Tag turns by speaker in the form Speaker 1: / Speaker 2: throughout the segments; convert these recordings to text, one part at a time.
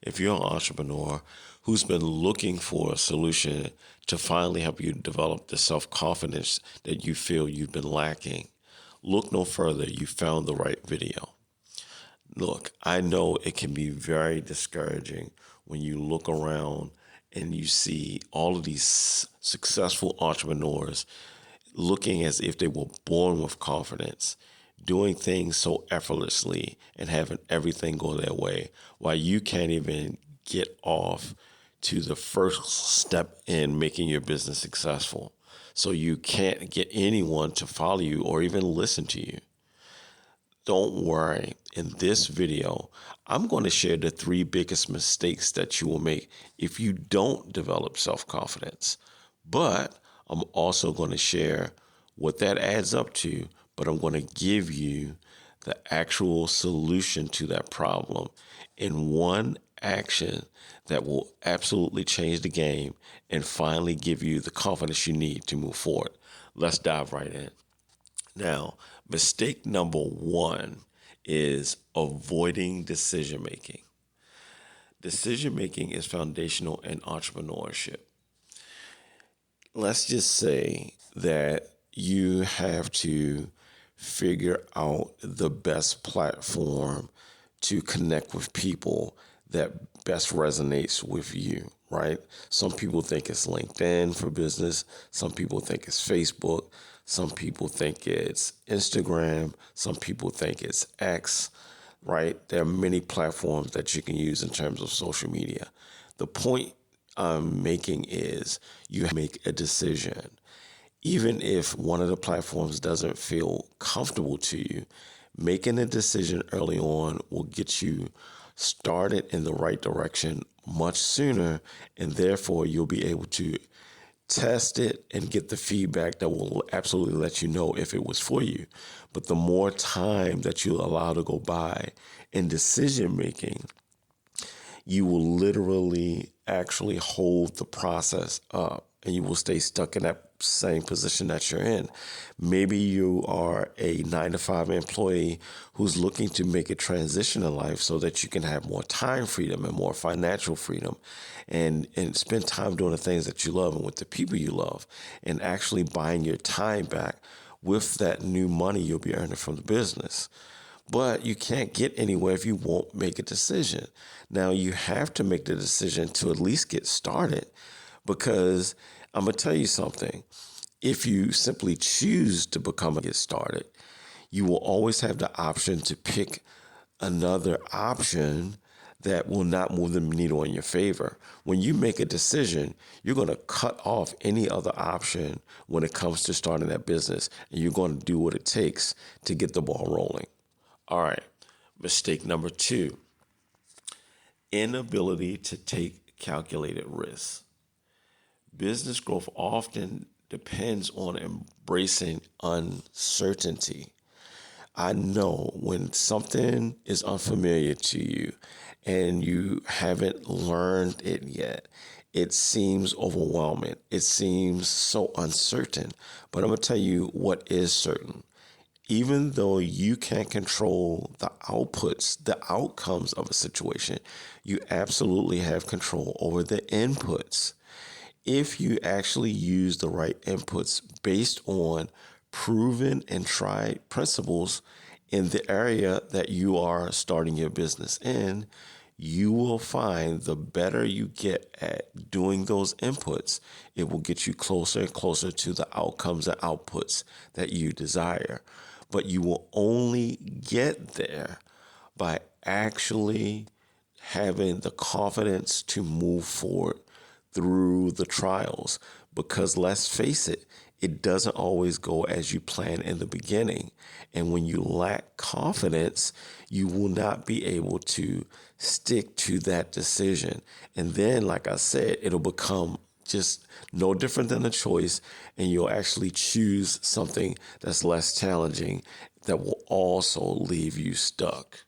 Speaker 1: if you're an entrepreneur who's been looking for a solution to finally help you develop the self-confidence that you feel you've been lacking, look no further. You found the right video. Look, I know it can be very discouraging when you look around and you see all of these successful entrepreneurs looking as if they were born with confidence, doing things so effortlessly and having everything go their way, while you can't even get off to the first step in making your business successful. So you can't get anyone to follow you or even listen to you. Don't worry. In this video, I'm going to share the 3 biggest mistakes that you will make if you don't develop self-confidence. But I'm also going to share what that adds up to, but I'm going to give you the actual solution to that problem in one action that will absolutely change the game and finally give you the confidence you need to move forward. Let's dive right in. Now, mistake number 1 is avoiding decision making. Decision making is foundational in entrepreneurship. Let's just say that you have to figure out the best platform to connect with people that best resonates with you, right? Some people think it's LinkedIn for business. Some people think it's Facebook. Some people think it's Instagram. Some people think it's X, right? There are many platforms that you can use in terms of social media. The point I'm making is you make a decision. Even if one of the platforms doesn't feel comfortable to you, making a decision early on will get you started in the right direction much sooner, and therefore you'll be able to test it and get the feedback that will absolutely let you know if it was for you. But the more time that you allow to go by in decision making, you will literally actually hold the process up and you will stay stuck in that same position that you're in. Maybe you are a 9-to-5 employee who's looking to make a transition in life so that you can have more time freedom and more financial freedom and spend time doing the things that you love and with the people you love and actually buying your time back with that new money you'll be earning from the business. But you can't get anywhere if you won't make a decision. Now, you have to make the decision to at least get started, because I'm going to tell you something. If you simply choose to become and get started, you will always have the option to pick another option that will not move the needle in your favor. When you make a decision, you're going to cut off any other option when it comes to starting that business, and you're going to do what it takes to get the ball rolling. All right, mistake number 2, inability to take calculated risks. Business growth often depends on embracing uncertainty. I know when something is unfamiliar to you and you haven't learned it yet, it seems overwhelming. It seems so uncertain. But I'm going to tell you what is certain. Even though you can't control the outputs, the outcomes of a situation, you absolutely have control over the inputs. If you actually use the right inputs based on proven and tried principles in the area that you are starting your business in, you will find the better you get at doing those inputs, it will get you closer and closer to the outcomes and outputs that you desire. But you will only get there by actually having the confidence to move forward through the trials. Because let's face it, it doesn't always go as you plan in the beginning. And when you lack confidence, you will not be able to stick to that decision. And then, like I said, it'll become just no different than a choice, and you'll actually choose something that's less challenging that will also leave you stuck.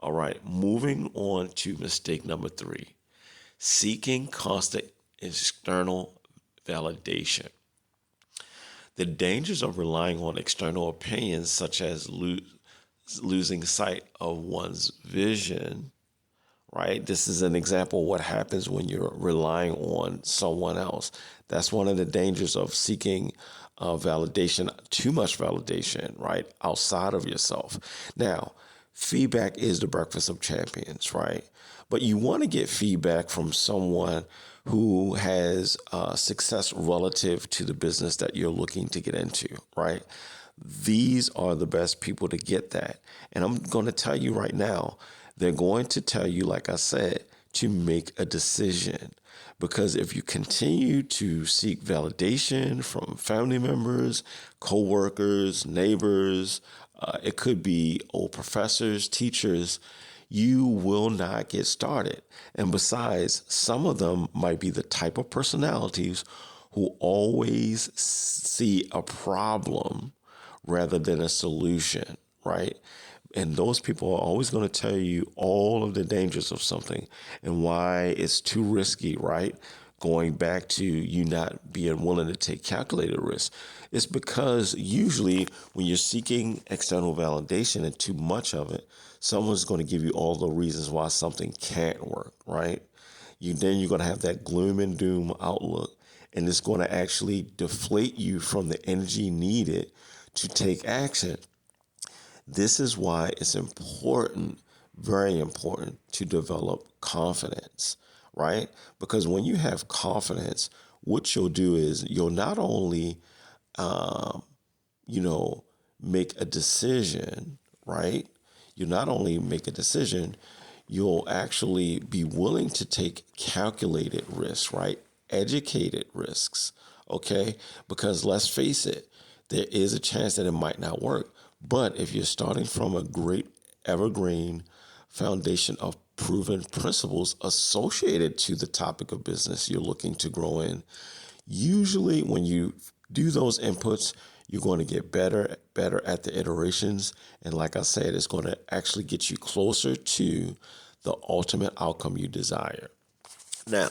Speaker 1: All right, moving on to mistake number 3, seeking constant external validation. The dangers of relying on external opinions, such as losing sight of one's vision, right? This is an example of what happens when you're relying on someone else. That's one of the dangers of seeking validation, too much validation, right? Outside of yourself. Now, feedback is the breakfast of champions, right? But you want to get feedback from someone who has success relative to the business that you're looking to get into, right? These are the best people to get that. And I'm going to tell you right now, they're going to tell you, like I said, to make a decision. Because if you continue to seek validation from family members, coworkers, neighbors, it could be old professors, teachers, you will not get started. And besides, some of them might be the type of personalities who always see a problem rather than a solution, right? And those people are always going to tell you all of the dangers of something and why it's too risky, right? Going back to you not being willing to take calculated risks. It's because usually when you're seeking external validation and too much of it, someone's going to give you all the reasons why something can't work, right? You're going to have that gloom and doom outlook, and it's going to actually deflate you from the energy needed to take action. This is why it's important, very important, to develop confidence, right? Because when you have confidence, what you'll do is you'll not only, um, make a decision, right? You not only make a decision, you'll actually be willing to take calculated risks, right? Educated risks, okay? Because let's face it, there is a chance that it might not work. But if you're starting from a great evergreen foundation of proven principles associated to the topic of business you're looking to grow in, usually when you do those inputs, you're going to get better at the iterations. And like I said, it's going to actually get you closer to the ultimate outcome you desire. Now,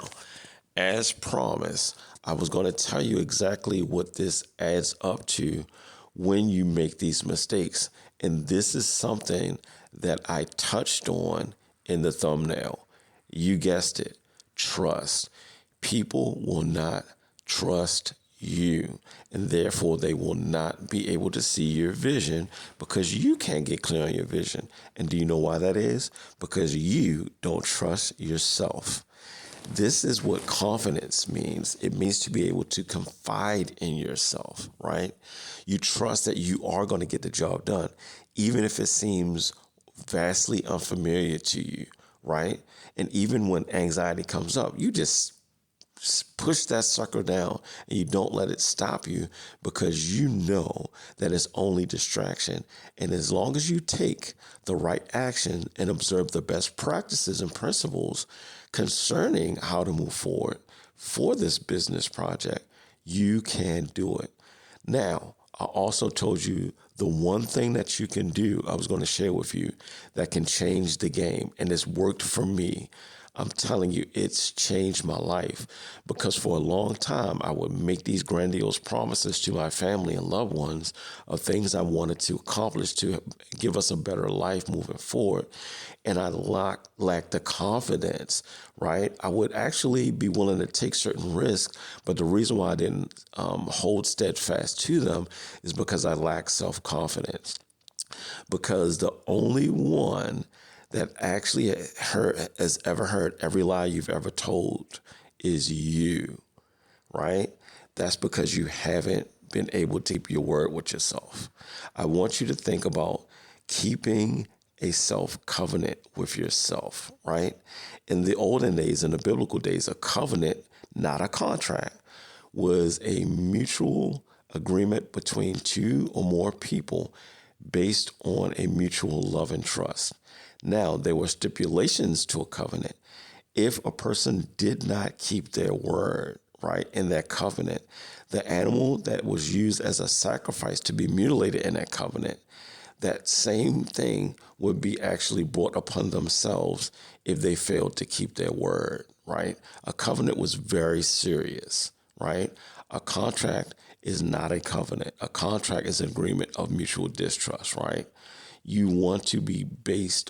Speaker 1: as promised, I was going to tell you exactly what this adds up to when you make these mistakes. And this is something that I touched on in the thumbnail. You guessed it, trust. People will not trust you, and therefore they will not be able to see your vision because you can't get clear on your vision. And do you know why that is? Because you don't trust yourself. This is what confidence means. It means to be able to confide in yourself, right? You trust that you are going to get the job done, even if it seems vastly unfamiliar to you, right? And even when anxiety comes up, you just push that sucker down and you don't let it stop you because you know that it's only distraction. And as long as you take the right action and observe the best practices and principles concerning how to move forward for this business project, you can do it. Now, I also told you the one thing that you can do, I was going to share with you, that can change the game. And it's worked for me. I'm telling you, it's changed my life because for a long time, I would make these grandiose promises to my family and loved ones of things I wanted to accomplish to give us a better life moving forward. And I lacked the confidence, right? I would actually be willing to take certain risks, but the reason why I didn't hold steadfast to them is because I lacked self-confidence. Because the only one that actually has ever heard every lie you've ever told is you, right? That's because you haven't been able to keep your word with yourself. I want you to think about keeping a self-covenant with yourself, right? In the olden days, in the biblical days, a covenant, not a contract, was a mutual agreement between two or more people based on a mutual love and trust. Now, there were stipulations to a covenant. If a person did not keep their word, right, in that covenant, the animal that was used as a sacrifice to be mutilated in that covenant, that same thing would be actually brought upon themselves if they failed to keep their word, right? A covenant was very serious, right? A contract is not a covenant. A contract is an agreement of mutual distrust, right? you want to base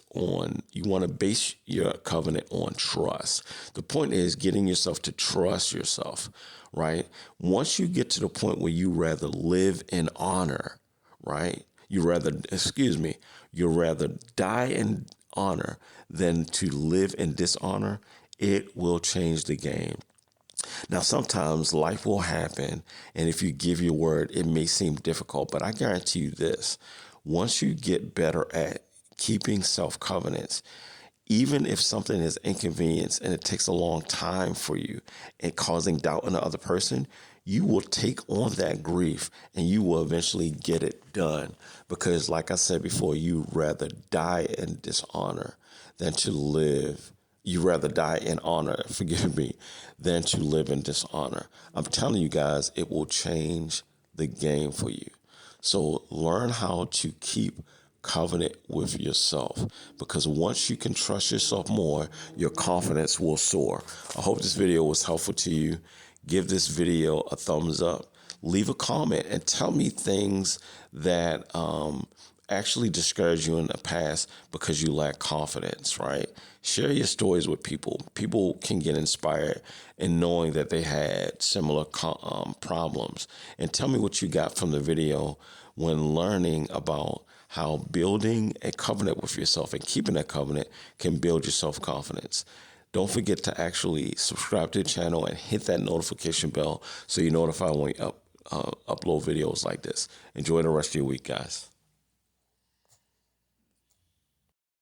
Speaker 1: your covenant on trust. The point is getting yourself to trust yourself, right? Once you get to the point where you rather live in honor, right? You rather die in honor than to live in dishonor, it will change the game. Now, sometimes life will happen, and if you give your word, it may seem difficult, but I guarantee you this. Once you get better at keeping self-covenants, even if something is inconvenience and it takes a long time for you and causing doubt in the other person, you will take on that grief and you will eventually get it done. Because like I said before, you rather die in dishonor than to live. You rather die in honor, forgive me, than to live in dishonor. I'm telling you guys, it will change the game for you. So learn how to keep covenant with yourself, because once you can trust yourself more, your confidence will soar. I hope this video was helpful to you. Give this video a thumbs up. Leave a comment and tell me things that actually discouraged you in the past because you lack confidence, right? Share your stories with people. People can get inspired in knowing that they had similar problems. And tell me what you got from the video when learning about how building a covenant with yourself and keeping that covenant can build your self-confidence. Don't forget to actually subscribe to the channel and hit that notification bell so you're notified when we upload videos like this. Enjoy the rest of your week, guys.